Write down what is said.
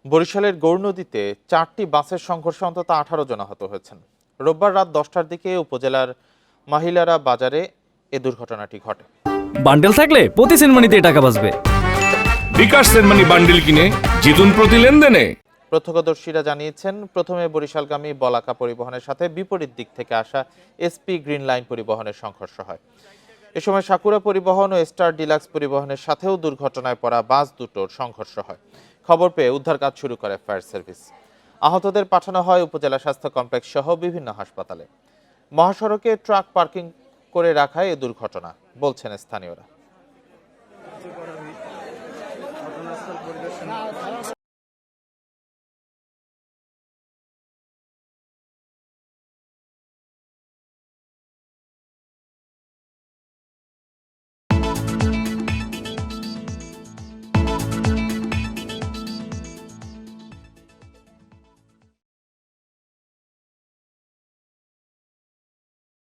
বরিশালের গৌরনদীতে 4টি বাসের সংঘর্ষে অন্তত 18 জন আহত হয়েছেন। রোববার রাত 10টার দিকে উপজেলার মাহিলারা বাজারে এ দুর্ঘটনাটি ঘটে। বান্ডেল থাকলে প্রতি সেনমানিতে টাকা বাঁচবে। বিকাশ সেনমানি বান্ডেল কিনে জিতুন প্রতি লেনদেনে। প্রত্যক্ষদর্শীরা জানিয়েছেন, প্রথমে বরিশালগামী বলাকা পরিবহনের সাথে বিপরীত দিক থেকে আসা এসপি গ্রিন লাইন পরিবহনের সংঘর্ষ হয়। এ সময় সাকুরা পরিবহন ও স্টার ডিলাক্স পরিবহনের সাথেও দুর্ঘটনায় পড়া বাস দুটোর সংঘর্ষ হয়। খবর পেয়ে উদ্ধার কাজ শুরু করে ফায়ার সার্ভিস। আহতদের পাঠানো হয় উপজেলা স্বাস্থ্য কমপ্লেক্স সহ বিভিন্ন হাসপাতালে। মহাসড়কে ট্রাক পার্কিং করে রাখায় এ দুর্ঘটনা বলছেন স্থানীয়রা।